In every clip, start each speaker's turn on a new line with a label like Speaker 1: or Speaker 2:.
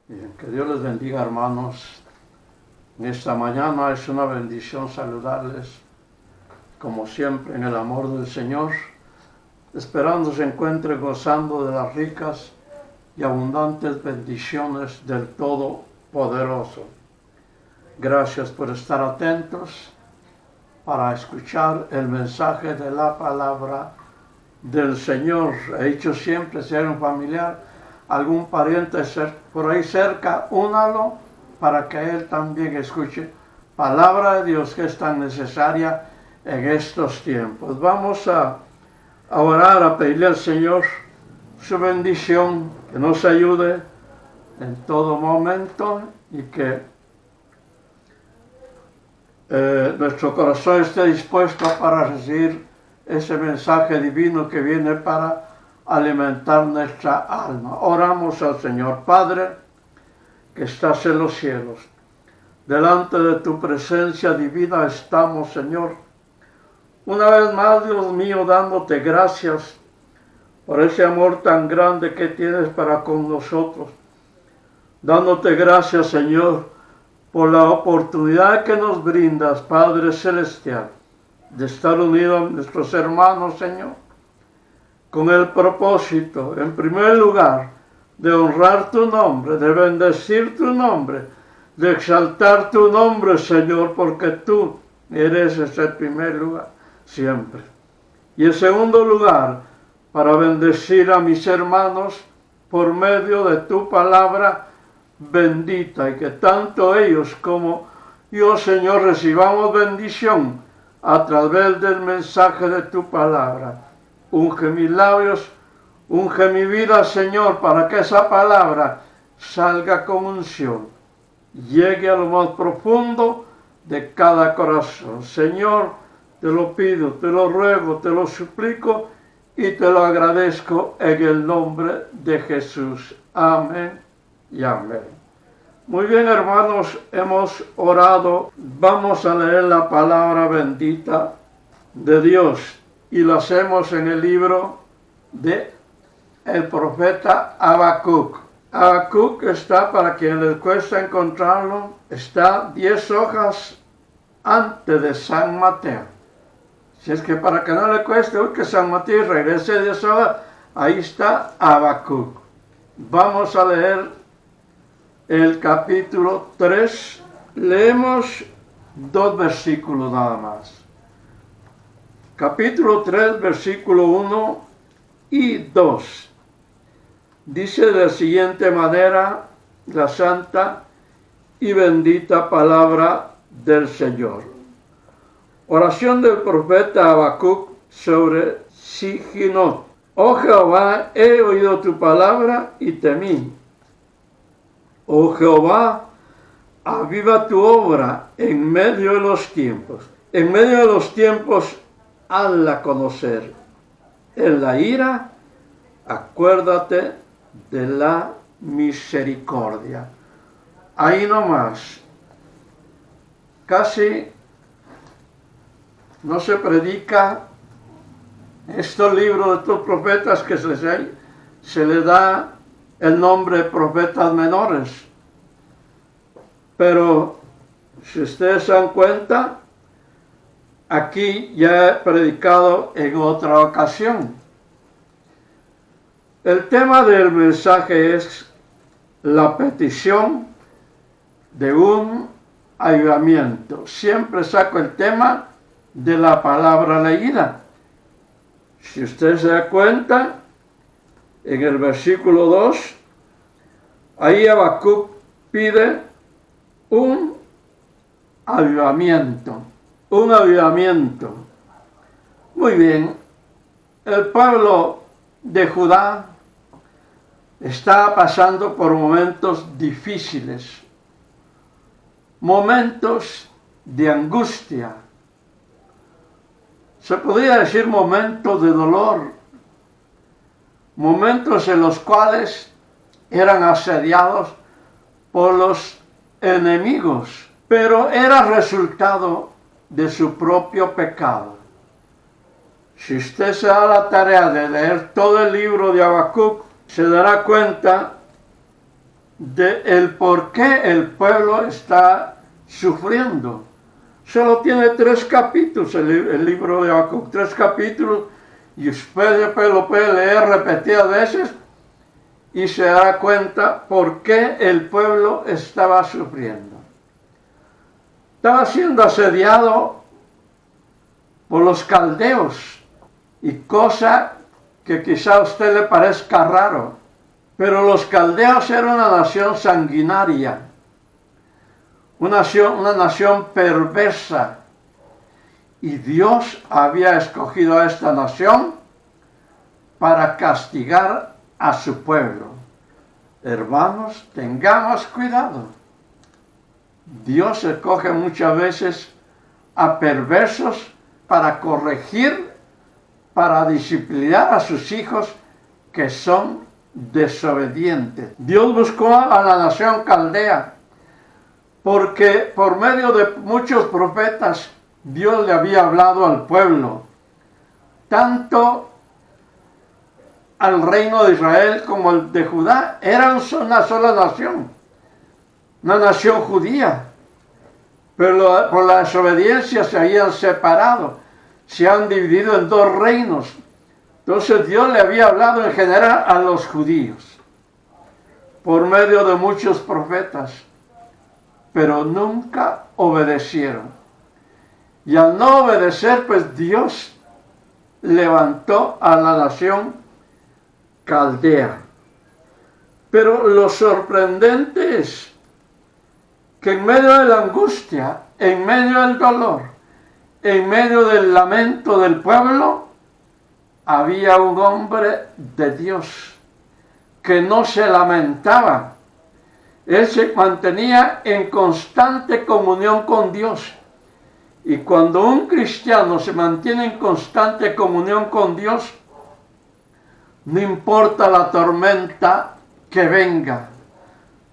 Speaker 1: Bien, que Dios les bendiga, hermanos. En esta mañana es una bendición saludarles, como siempre, en el amor del Señor, esperando se encuentre gozando de las ricas y abundantes bendiciones del Todopoderoso. Gracias por estar atentos para escuchar el mensaje de la palabra del Señor. He dicho siempre, si hay un familiar, algún pariente por ahí cerca, únalo para que él también escuche palabra de Dios que es tan necesaria en estos tiempos. Vamos a orar, a pedirle al Señor su bendición, que nos ayude en todo momento y que nuestro corazón esté dispuesto para recibir ese mensaje divino que viene para alimentar nuestra alma. Oramos al Señor. Padre, que estás en los cielos, delante de tu presencia divina estamos, Señor. Una vez más, Dios mío, dándote gracias por ese amor tan grande que tienes para con nosotros. Dándote gracias, Señor, por la oportunidad que nos brindas, Padre Celestial, de estar unidos a nuestros hermanos, Señor, con el propósito, en primer lugar, de honrar tu nombre, de bendecir tu nombre, de exaltar tu nombre, Señor, porque tú eres ese primer lugar, siempre. Y en segundo lugar, para bendecir a mis hermanos por medio de tu palabra bendita, y que tanto ellos como yo, Señor, recibamos bendición a través del mensaje de tu palabra. Unge mis labios, unge mi vida, Señor, para que esa palabra salga con unción, llegue a lo más profundo de cada corazón. Señor, te lo pido, te lo ruego, te lo suplico y te lo agradezco en el nombre de Jesús. Amén y amén. Muy bien, hermanos, hemos orado. Vamos a leer la palabra bendita de Dios y lo hacemos en el libro de el profeta Habacuc. Habacuc está, para quien les cuesta encontrarlo, está 10 hojas antes de San Mateo. Si es que para que no le cueste, que San Mateo regrese 10 hojas, ahí está Habacuc. Vamos a leer el capítulo 3. Leemos 2 versículos nada más. Capítulo 3, versículo 1 y 2. Dice de la siguiente manera la santa y bendita palabra del Señor. Oración del profeta Habacuc sobre Siginot. Oh Jehová, he oído tu palabra y temí. Oh Jehová, aviva tu obra en medio de los tiempos. En medio de los tiempos, hazla conocer. En la ira, acuérdate de la misericordia. Ahí nomás. Casi no se predica estos libros de estos profetas que se les da el nombre de profetas menores. Pero si ustedes se dan cuenta, aquí ya he predicado en otra ocasión. El tema del mensaje es la petición de un avivamiento. Siempre saco el tema de la palabra leída. Si usted se da cuenta, en el versículo 2, ahí Habacuc pide un avivamiento. Un avivamiento. Muy bien, el pueblo de Judá está pasando por momentos difíciles, momentos de angustia. Se podría decir momentos de dolor, momentos en los cuales eran asediados por los enemigos, pero era resultado de su propio pecado. Si usted se da la tarea de leer todo el libro de Habacuc, se dará cuenta de el por qué el pueblo está sufriendo. Solo tiene 3 capítulos el libro de Habacuc, 3 capítulos, y usted lo puede leer repetidas veces y se dará cuenta por qué el pueblo estaba sufriendo. Estaba siendo asediado por los caldeos, y cosa que quizá a usted le parezca raro, pero los caldeos eran una nación sanguinaria, una nación perversa, y Dios había escogido a esta nación para castigar a su pueblo. Hermanos, tengamos cuidado. Dios escoge muchas veces a perversos para corregir, para disciplinar a sus hijos que son desobedientes. Dios buscó a la nación caldea porque por medio de muchos profetas Dios le había hablado al pueblo, tanto al reino de Israel como al de Judá. Eran una sola nación, una nación judía, pero por la desobediencia se habían separado, se han dividido en 2 reinos. Entonces Dios le había hablado en general a los judíos por medio de muchos profetas, pero nunca obedecieron. Y al no obedecer, pues Dios levantó a la nación caldea. Pero lo sorprendente es que en medio de la angustia, en medio del dolor, en medio del lamento del pueblo, había un hombre de Dios que no se lamentaba. Él se mantenía en constante comunión con Dios. Y cuando un cristiano se mantiene en constante comunión con Dios, no importa la tormenta que venga,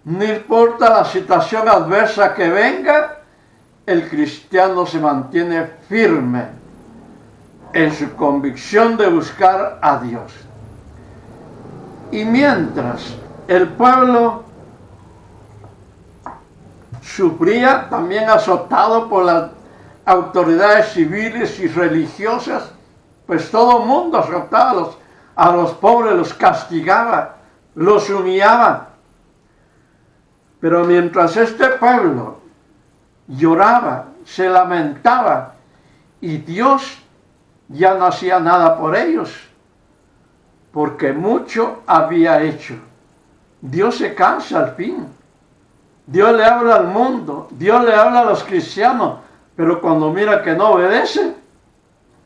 Speaker 1: no importa la situación adversa que venga, el cristiano se mantiene firme en su convicción de buscar a Dios. Y mientras el pueblo sufría, también azotado por las autoridades civiles y religiosas, pues todo el mundo azotaba a los pobres, los castigaba, los humillaba. Pero mientras este pueblo lloraba, se lamentaba, y Dios ya no hacía nada por ellos, porque mucho había hecho. Dios se cansa al fin. Dios le habla al mundo, Dios le habla a los cristianos, pero cuando mira que no obedecen,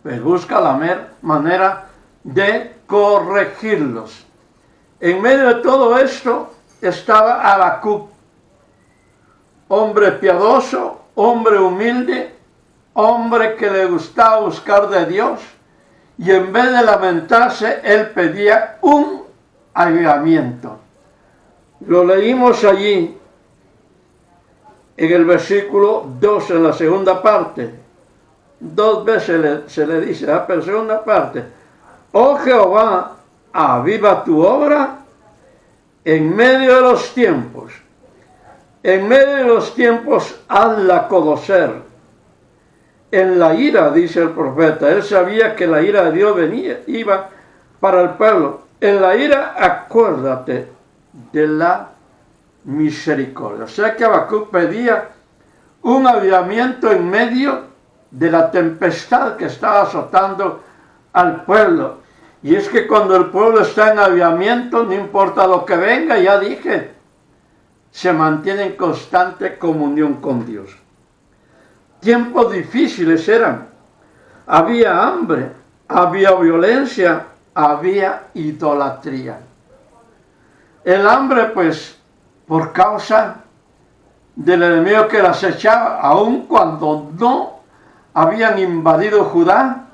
Speaker 1: pues busca la manera de corregirlos. En medio de todo esto estaba Habacuc, hombre piadoso, hombre humilde, hombre que le gustaba buscar de Dios, y en vez de lamentarse, él pedía un avivamiento. Lo leímos allí en el versículo 2, en la segunda parte. 2 veces se le dice, pero segunda parte: oh Jehová, aviva tu obra en medio de los tiempos. En medio de los tiempos, hazla conocer. En la ira, dice el profeta, él sabía que la ira de Dios iba para el pueblo. En la ira, acuérdate de la misericordia. O sea que Habacuc pedía un avivamiento en medio de la tempestad que estaba azotando al pueblo. Y es que cuando el pueblo está en avivamiento, no importa lo que venga, ya dije, se mantiene en constante comunión con Dios. Tiempos difíciles eran. Había hambre, había violencia, había idolatría. El hambre, pues, por causa del enemigo que las echaba, aun cuando no habían invadido Judá,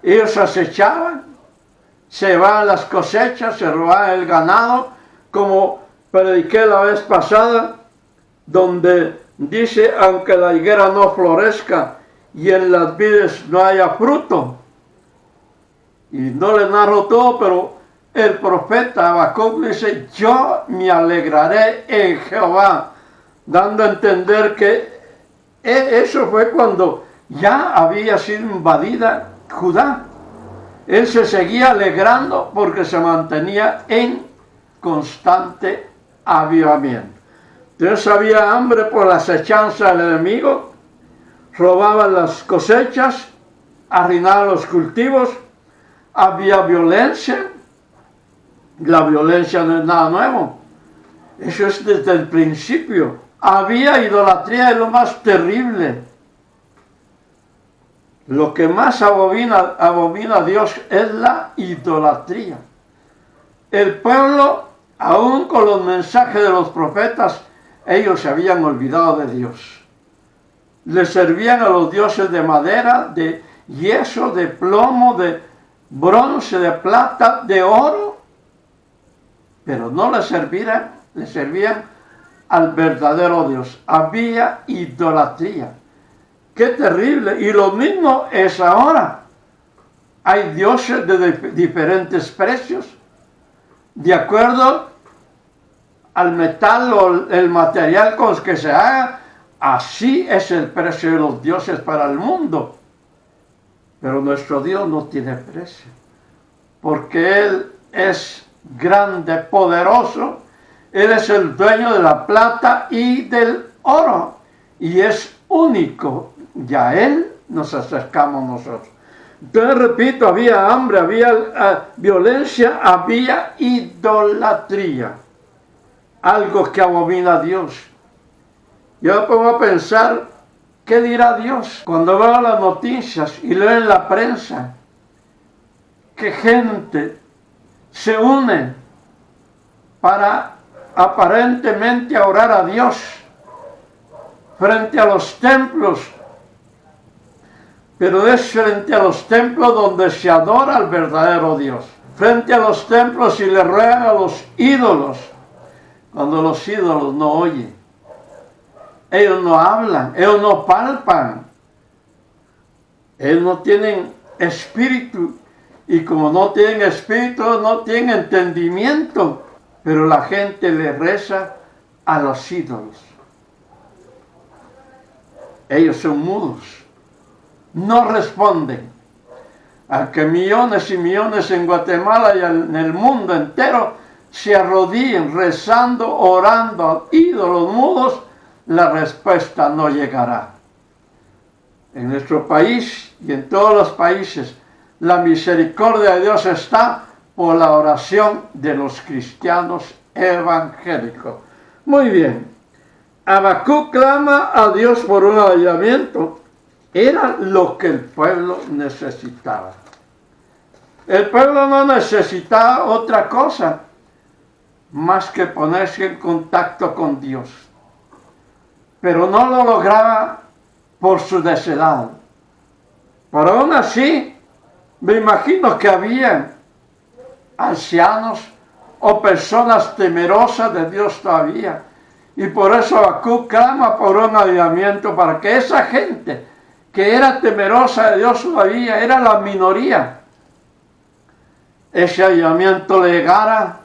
Speaker 1: ellos acechaban, se llevaban las cosechas, se robaban el ganado, como prediqué la vez pasada, donde dice, aunque la higuera no florezca y en las vides no haya fruto. Y no les narro todo, pero el profeta Habacuc dice, yo me alegraré en Jehová, dando a entender que eso fue cuando ya había sido invadida Judá. Él se seguía alegrando porque se mantenía en constante avivamiento. Entonces había hambre por la acechanza del enemigo, robaban las cosechas, arruinaban los cultivos, había violencia. La violencia no es nada nuevo, eso es desde el principio. Había idolatría, es lo más terrible. Lo que más abomina a Dios es la idolatría. El pueblo, aún con los mensajes de los profetas, ellos se habían olvidado de Dios. Le servían a los dioses de madera, de yeso, de plomo, de bronce, de plata, de oro, pero no le servían al verdadero Dios. Había idolatría. ¡Qué terrible! Y lo mismo es ahora. Hay dioses de diferentes precios, de acuerdo al metal o el material con el que se haga. Así es el precio de los dioses para el mundo. Pero nuestro Dios no tiene precio, porque Él es grande, poderoso. Él es el dueño de la plata y del oro, y es único, y a Él nos acercamos nosotros. Entonces, repito, había hambre, había violencia, había idolatría, algo que abomina a Dios. Yo me pongo a pensar, ¿qué dirá Dios? Cuando veo las noticias y leo en la prensa que gente se une para aparentemente orar a Dios frente a los templos, pero es frente a los templos donde se adora al verdadero Dios, frente a los templos y le ruegan a los ídolos, cuando los ídolos no oyen, ellos no hablan, ellos no palpan, ellos no tienen espíritu, y como no tienen espíritu, no tienen entendimiento. Pero la gente le reza a los ídolos. Ellos son mudos, no responden. Aunque millones y millones en Guatemala y en el mundo entero se arrodillen rezando, orando a ídolos mudos, la respuesta no llegará. En nuestro país y en todos los países, la misericordia de Dios está por la oración de los cristianos evangélicos. Muy bien. Habacuc clama a Dios por un avivamiento. Era lo que el pueblo necesitaba. El pueblo no necesitaba otra cosa más que ponerse en contacto con Dios. Pero no lo lograba por su necedad. Pero aún así, me imagino que había ancianos o personas temerosas de Dios todavía. Y por eso Habacuc clama por un avivamiento, para que esa gente que era temerosa de Dios todavía, era la minoría, ese avivamiento llegara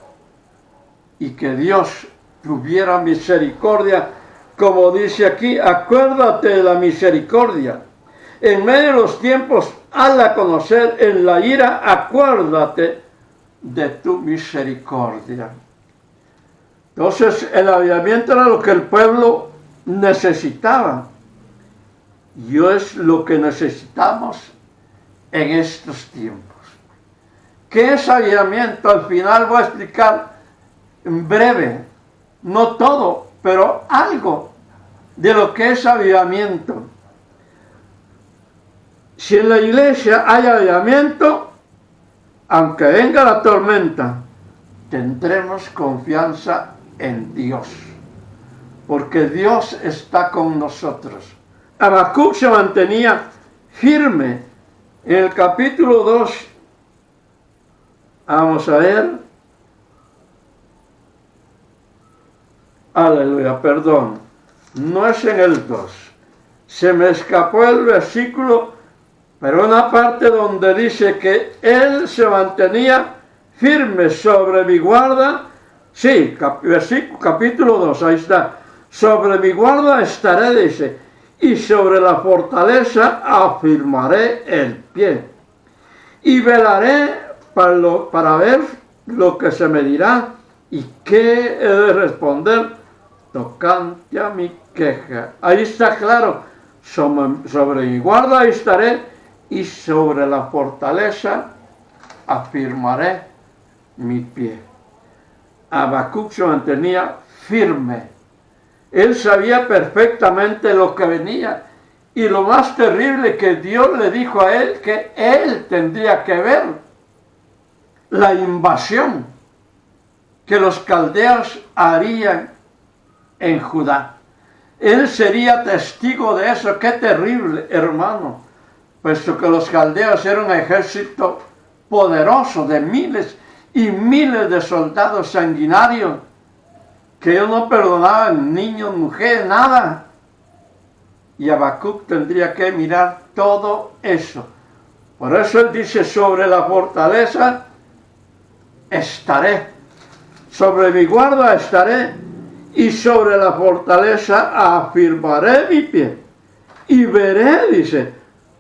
Speaker 1: y que Dios tuviera misericordia, como dice aquí, acuérdate de la misericordia. En medio de los tiempos, hazla conocer, en la ira, acuérdate de tu misericordia. Entonces, el avivamiento era lo que el pueblo necesitaba. Y es lo que necesitamos en estos tiempos. ¿Qué es avivamiento? Al final voy a explicar en breve, no todo, pero algo de lo que es avivamiento. Si en la iglesia hay avivamiento, aunque venga la tormenta, tendremos confianza en Dios, porque Dios está con nosotros. Habacuc se mantenía firme. En el capítulo 2, vamos a ver, aleluya, perdón, no es en el 2, se me escapó el versículo, pero una parte donde dice que él se mantenía firme sobre mi guarda. Sí, capítulo 2, ahí está. Sobre mi guarda estaré, dice, y sobre la fortaleza afirmaré el pie. Y velaré para ver lo que se me dirá y qué he de responder tocante a mi queja. Ahí está claro, sobre mi guarda estaré y sobre la fortaleza afirmaré mi pie. Habacuc se mantenía firme. Él sabía perfectamente lo que venía. Y lo más terrible, que Dios le dijo a él que él tendría que ver la invasión que los caldeos harían en Judá. Él sería testigo de eso. Qué terrible, hermano, puesto que los caldeos eran un ejército poderoso de miles y miles de soldados sanguinarios que ellos no perdonaban niños, mujeres, nada. Y Habacuc tendría que mirar todo eso. Por eso él dice, sobre la fortaleza estaré, sobre mi guarda estaré, y sobre la fortaleza afirmaré mi pie. Y veré, dice,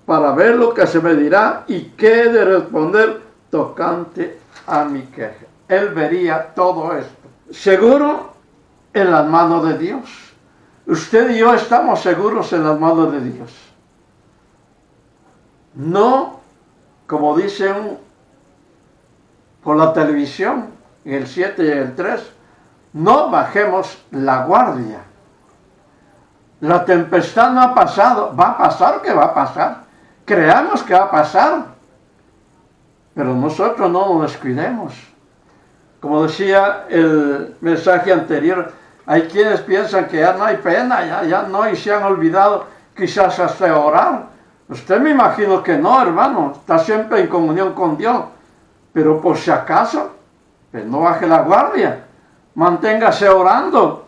Speaker 1: para ver lo que se me dirá y qué he de responder tocante a mi queja. Él vería todo esto. Seguro en las manos de Dios. Usted y yo estamos seguros en las manos de Dios. No, como dicen por la televisión, en el 7 y en el 3, no bajemos la guardia. La tempestad no ha pasado. ¿Va a pasar? ¿Qué va a pasar? Creamos que va a pasar. Pero nosotros no nos descuidemos. Como decía el mensaje anterior, hay quienes piensan que ya no hay pena, ya no, y se han olvidado quizás hasta orar. Usted me imagino que no, hermano, está siempre en comunión con Dios. Pero por si acaso, pues no baje la guardia, manténgase orando.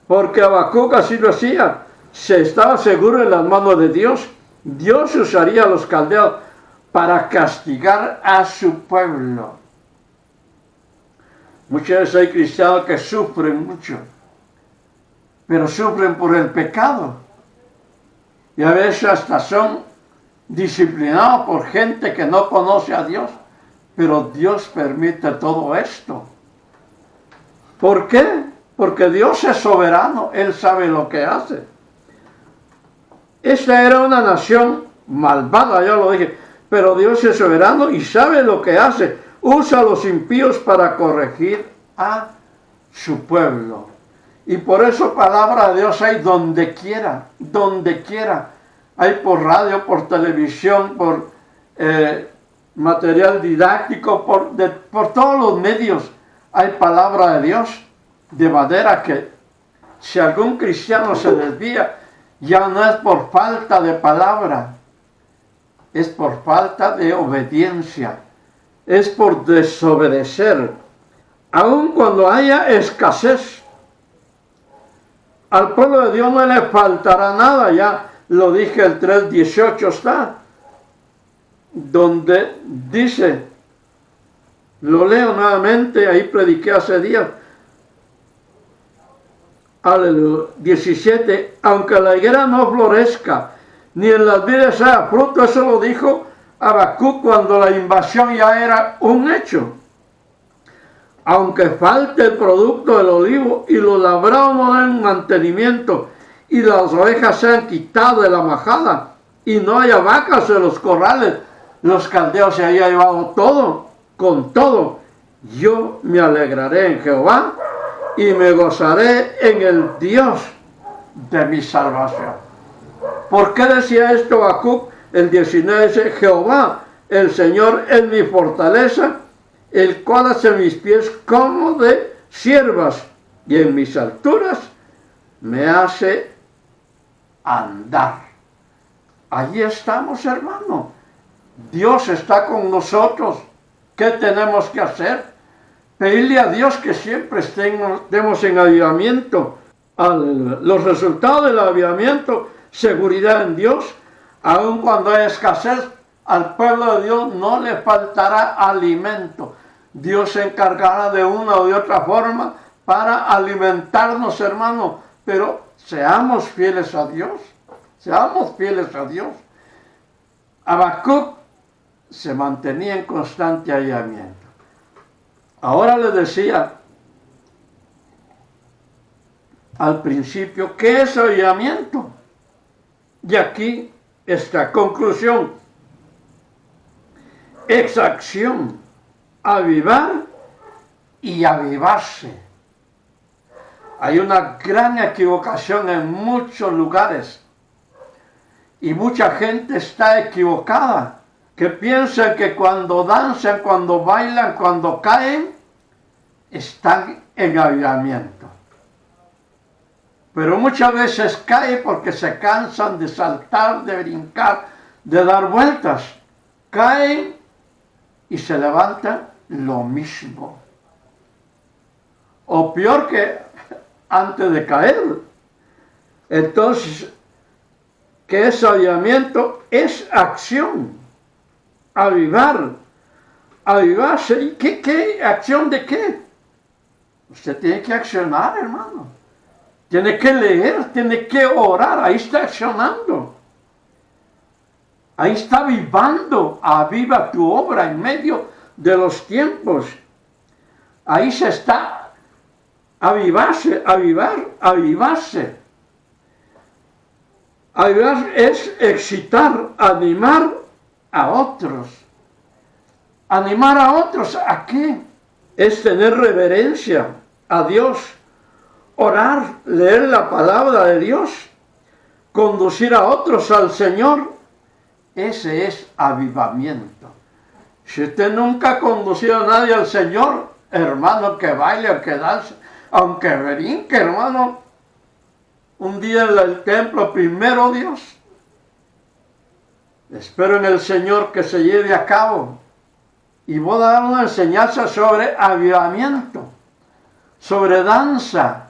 Speaker 1: Porque Habacuc así lo hacía, se estaba seguro en las manos de Dios. Dios usaría a los caldeos para castigar a su pueblo. Muchas veces hay cristianos que sufren mucho, pero sufren por el pecado. Y a veces hasta son disciplinados por gente que no conoce a Dios. Pero Dios permite todo esto. ¿Por qué? Porque Dios es soberano, Él sabe lo que hace. Esta era una nación malvada, ya lo dije, pero Dios es soberano y sabe lo que hace. Usa a los impíos para corregir a su pueblo. Y por eso palabra de Dios hay donde quiera, donde quiera. Hay por radio, por televisión, por material didáctico, por todos los medios. Hay palabra de Dios, de manera que si algún cristiano se desvía, ya no es por falta de palabra, es por falta de obediencia, es por desobedecer. Aun cuando haya escasez, al pueblo de Dios no le faltará nada. Ya lo dije, el 3:18 está, donde dice, lo leo nuevamente, ahí prediqué hace días, aleluya, 17, aunque la higuera no florezca, ni en las vides haya fruto, eso lo dijo Habacuc cuando la invasión ya era un hecho. Aunque falte el producto del olivo y los labrados no den mantenimiento y las ovejas sean quitadas de la majada y no haya vacas en los corrales, los caldeos se hayan llevado todo, con todo, yo me alegraré en Jehová y me gozaré en el Dios de mi salvación. ¿Por qué decía esto Habacuc? El 19 dice, Jehová, el Señor es mi fortaleza, el cual hace mis pies como de siervas y en mis alturas me hace andar. Allí estamos, hermano. Dios está con nosotros. ¿Qué tenemos que hacer? Pedirle a Dios que siempre estemos en avivamiento. Aleluya. Los resultados del avivamiento, seguridad en Dios, aun cuando hay escasez, al pueblo de Dios no le faltará alimento. Dios se encargará de una o de otra forma para alimentarnos, hermano, pero seamos fieles a Dios, seamos fieles a Dios. Habacuc se mantenía en constante aislamiento. Ahora le decía al principio, ¿qué es aislamiento? Y aquí está conclusión. Exacción, avivar y avivarse. Hay una gran equivocación en muchos lugares y mucha gente está equivocada, que piensan que cuando danzan, cuando bailan, cuando caen, están en avivamiento. Pero muchas veces cae porque se cansan de saltar, de brincar, de dar vueltas. Caen y se levantan lo mismo. O peor que antes de caer. Entonces, ¿qué es avivamiento? Es acción. Avivar. Avivarse. ¿Y qué acción de qué? Usted tiene que accionar, hermano. Tiene que leer, tiene que orar. Ahí está accionando. Ahí está avivando. Aviva tu obra en medio de los tiempos. Ahí se está avivarse, avivarse. Avivar es excitar, animar a otros. Animar a otros, ¿a qué? Es tener reverencia a Dios. Orar, leer la palabra de Dios. Conducir a otros al Señor. Ese es avivamiento. Si usted nunca ha conducido a nadie al Señor, hermano, que baile o que dance, aunque brinque, hermano, un día en el templo, primero Dios. Espero en el Señor que se lleve a cabo. Y voy a dar una enseñanza sobre avivamiento, sobre danza.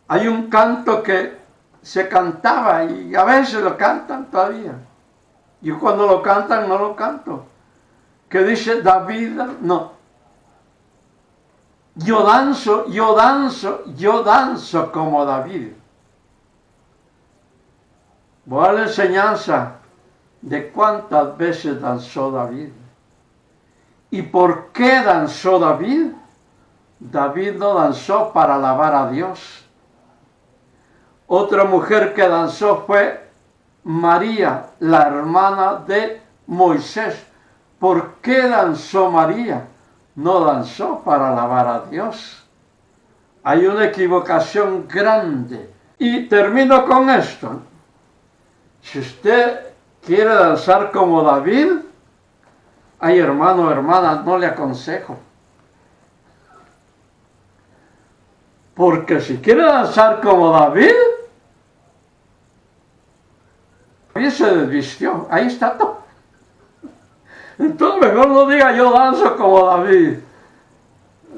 Speaker 1: Hay un canto que se cantaba y a veces lo cantan todavía. Yo cuando lo cantan no lo canto. Que dice David, no. Yo danzo como David. Voy a la enseñanza de cuántas veces danzó David. ¿Y por qué danzó David? David no danzó para alabar a Dios. Otra mujer que danzó fue María, la hermana de Moisés. ¿Por qué danzó María? No danzó para alabar a Dios. Hay una equivocación grande. Y termino con esto. Si usted quiere danzar como David, ay, hermano, hermana, no le aconsejo. Porque si quiere danzar como David se desvistió. Ahí está todo. Entonces mejor no diga yo danzo como David.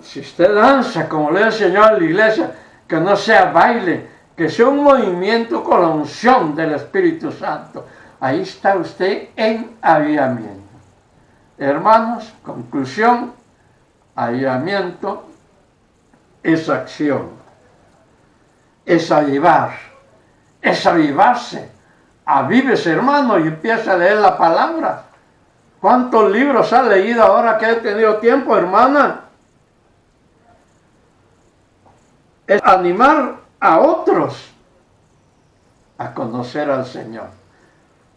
Speaker 1: Si usted danza como le enseñó a la iglesia, que no sea baile, que sea un movimiento con la unción del Espíritu Santo. Ahí está usted en avivamiento. Hermanos, conclusión, avivamiento es acción, es avivar, es avivarse. Avívese, hermano, y empieza a leer la palabra. ¿Cuántos libros ha leído ahora que he tenido tiempo, hermana? Es animar a otros a conocer al Señor.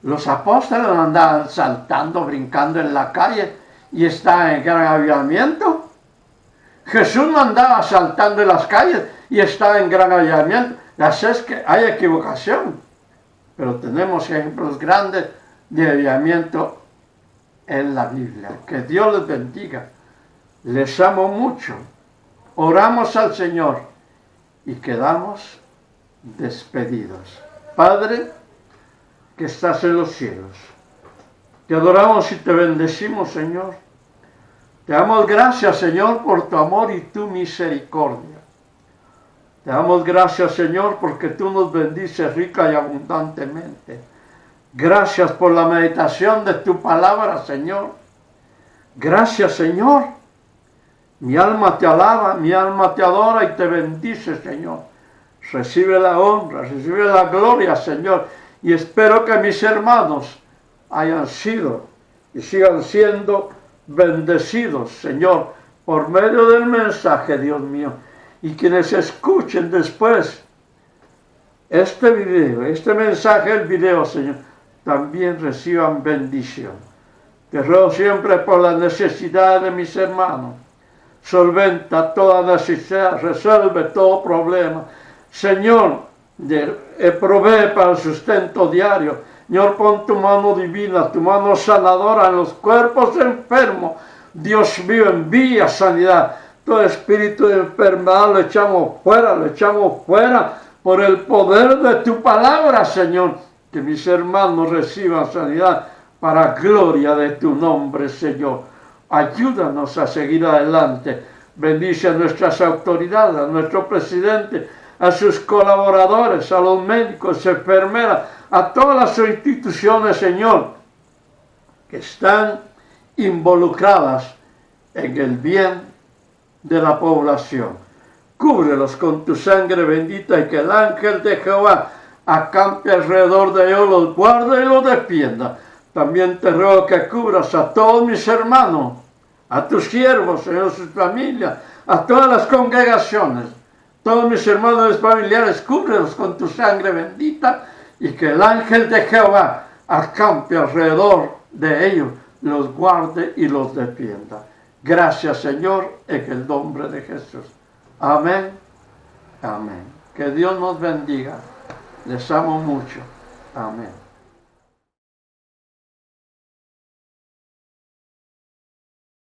Speaker 1: Los apóstoles andaban saltando, brincando en la calle y estaban en gran avivamiento. Jesús no andaba saltando en las calles y estaba en gran avivamiento. Así es que hay equivocación. Pero tenemos ejemplos grandes de avivamiento en la Biblia. Que Dios les bendiga. Les amo mucho. Oramos al Señor y quedamos despedidos. Padre, que estás en los cielos, te adoramos y te bendecimos, Señor. Te damos gracias, Señor, por tu amor y tu misericordia. Te damos gracias, Señor, porque tú nos bendices rica y abundantemente. Gracias por la meditación de tu palabra, Señor. Gracias, Señor, Mi alma te alaba, mi alma te adora y te bendice, Señor. Recibe la honra, recibe la gloria, Señor. Y espero que mis hermanos hayan sido y sigan siendo bendecidos, Señor, por medio del mensaje, Dios mío. Y quienes escuchen después este video, este mensaje, el video, Señor, también reciban bendición. Te ruego siempre por la necesidad de mis hermanos. Solventa toda necesidad, resuelve todo problema. Señor, provee para el sustento diario. Señor, pon tu mano divina, tu mano sanadora en los cuerpos enfermos. Dios mío, envía sanidad. Todo espíritu de enfermedad lo echamos fuera por el poder de tu palabra, Señor. Que mis hermanos reciban sanidad para gloria de tu nombre, Señor. Ayúdanos a seguir adelante. Bendice a nuestras autoridades, a nuestro presidente, a sus colaboradores, a los médicos, enfermeras, a todas las instituciones, Señor, que están involucradas en el bien de la población. Cúbrelos con tu sangre bendita y que el ángel de Jehová acampe alrededor de ellos, los guarde y los defienda. También te ruego que cubras a todos mis hermanos, a tus siervos, Señor, sus familias, a todas las congregaciones, todos mis hermanos familiares, cúbrelos con tu sangre bendita y que el ángel de Jehová acampe alrededor de ellos, los guarde y los defienda. Gracias, Señor, en el nombre de Jesús. Amén. Amén. Que Dios nos bendiga. Les amo mucho. Amén.